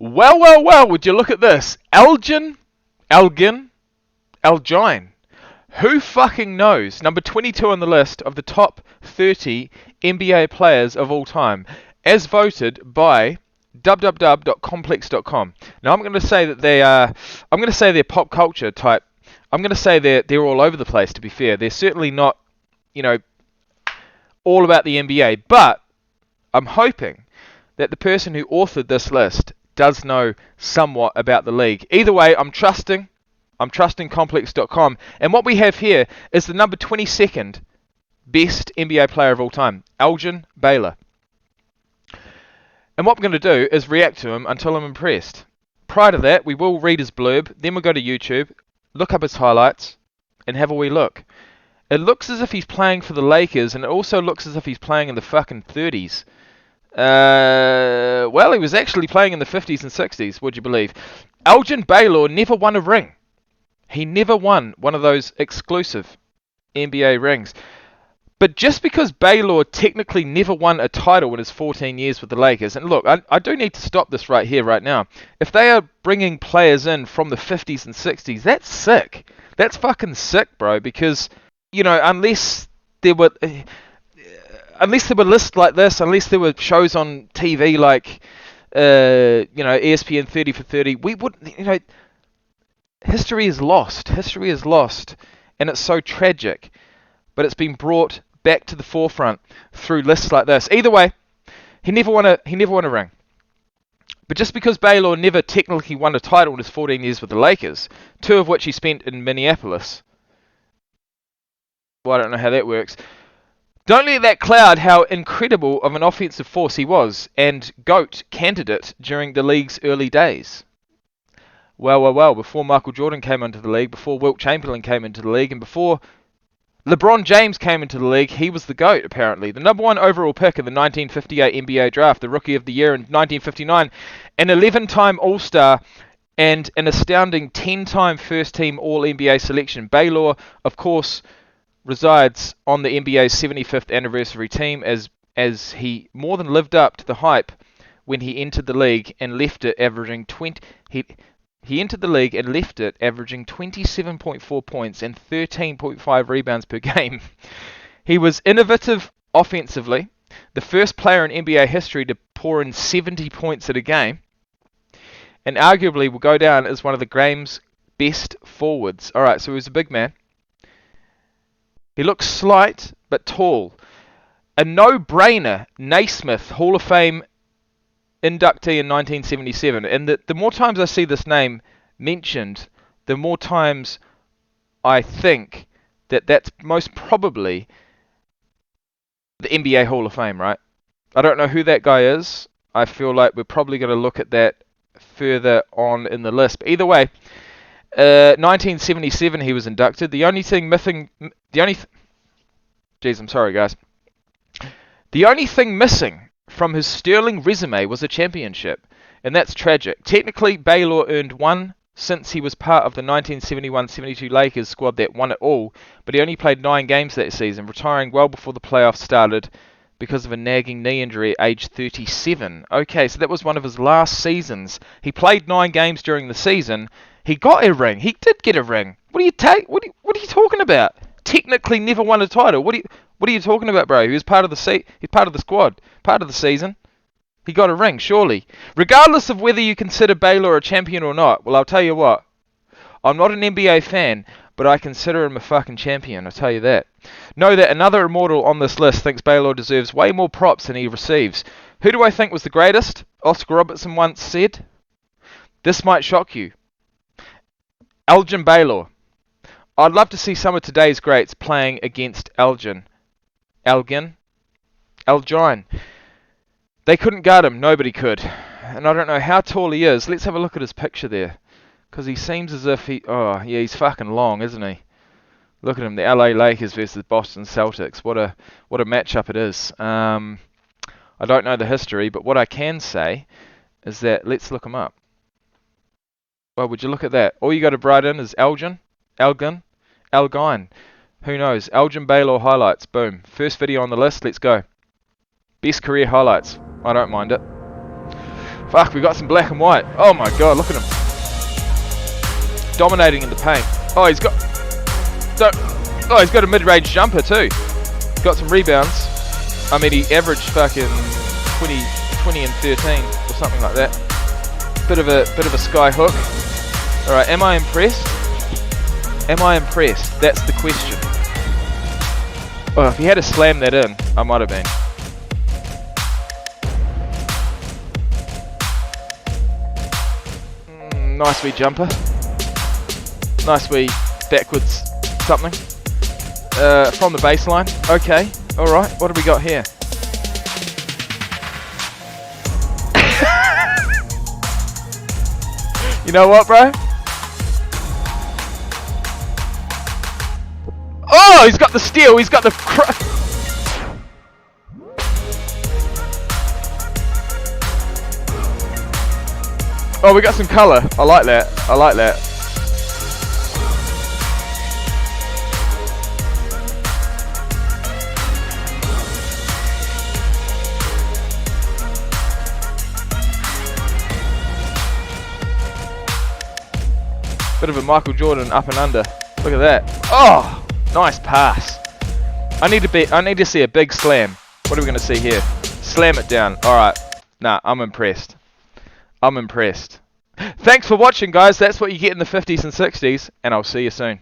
Well, would you look at this? Elgin, Elgin Who fucking knows? Number 22 on the list of the top 30 NBA players of all time, as voted by www.complex.com. Now I'm going to say that they're pop culture type. I'm going to say they're all over the place. To be fair, they're certainly not, all about the NBA. But I'm hoping that the person who authored this list does know somewhat about the league. Either way, I'm trusting complex.com. And what we have here is the number 22nd best NBA player of all time, Elgin Baylor. And what we're going to do is react to him until I'm impressed. Prior to that, we will read his blurb, then we'll go to YouTube, look up his highlights, and have a wee look. It looks as if he's playing for the Lakers, and it also looks as if he's playing in the fucking 30s. Well, he was actually playing in the 50s and 60s, would you believe? Elgin Baylor never won a ring. He never won one of those exclusive NBA rings. But just because Baylor technically never won a title in his 14 years with the Lakers, and look, I do need to stop this right here, right now. If they are bringing players in from the 50s and 60s, that's sick. That's fucking sick, bro, because, unless there were lists like this, unless there were shows on TV like, ESPN 30 for 30, we wouldn't, history is lost. History is lost, and it's so tragic. But it's been brought back to the forefront through lists like this. Either way, he never won a ring. But just because Baylor never technically won a title in his 14 years with the Lakers, 2 of which he spent in Minneapolis. Well, I don't know how that works. Don't let that cloud how incredible of an offensive force he was, and GOAT candidate during the league's early days. Well, before Michael Jordan came into the league, before Wilt Chamberlain came into the league, and before LeBron James came into the league, he was the GOAT, apparently. The number 1 overall pick in the 1958 NBA draft, the Rookie of the Year in 1959, an 11-time All-Star, and an astounding 10-time first-team All-NBA selection. Baylor, of course, resides on the NBA's 75th anniversary team as he more than lived up to the hype when he entered the league and left it averaging 20... He entered the league and left it averaging 27.4 points and 13.5 rebounds per game. He was innovative offensively, the first player in NBA history to pour in 70 points at a game, and arguably will go down as one of the game's best forwards. Alright, so he was a big man. He looks slight but tall. A no-brainer Naismith Hall of Fame inductee in 1977, and the more times I see this name mentioned, the more times I think that that's most probably the NBA Hall of Fame, right? I don't know who that guy is. I feel like we're probably going to look at that further on in the list. But either way, 1977 he was inducted. I'm sorry guys. The only thing missing from his sterling resume was a championship, and that's tragic. Technically, Baylor earned one since he was part of the 1971-72 Lakers squad that won it all, but he only played 9 games that season, retiring well before the playoffs started because of a nagging knee injury at age 37. Okay, so that was one of his last seasons. He played 9 games during the season. He got a ring. He did get a ring. What are you talking about? Technically never won a title. What are you talking about, bro? He was part of he's part of the squad, part of the season. He got a ring, surely. Regardless of whether you consider Baylor a champion or not, well, I'll tell you what. I'm not an NBA fan, but I consider him a fucking champion, I'll tell you that. Know that another immortal on this list thinks Baylor deserves way more props than he receives. Who do I think was the greatest? Oscar Robertson once said. This might shock you. Elgin Baylor. I'd love to see some of today's greats playing against Elgin. They couldn't guard him. Nobody could. And I don't know how tall he is. Let's have a look at his picture there. Because he seems as if he's fucking long, isn't he? Look at him. The LA Lakers versus Boston Celtics. What a matchup it is. I don't know the history, but what I can say is that let's look him up. Well, would you look at that? All you got to write in is Elgin. Who knows? Elgin Baylor highlights. Boom. First video on the list. Let's go. Best career highlights. I don't mind it. Fuck, we got some black and white. Oh my god, look at him. Dominating in the paint. Oh, he's got a mid-range jumper too. Got some rebounds. I mean, he averaged fucking 20 and 13 or something like that. Bit of a sky hook. All right, am I impressed? Am I impressed? That's the question. Oh, if he had to slam that in, I might have been. Nice wee jumper. Nice wee backwards something. From the baseline. Okay. Alright. What do we got here? You know what, bro? Oh, he's got the steal. He's got the... Oh, we got some colour. I like that. I like that. Bit of a Michael Jordan up and under. Look at that. Oh, nice pass. I need to see a big slam. What are we going to see here? Slam it down. All right. Nah, I'm impressed. I'm impressed. Thanks for watching, guys. That's what you get in the 50s and 60s, and I'll see you soon.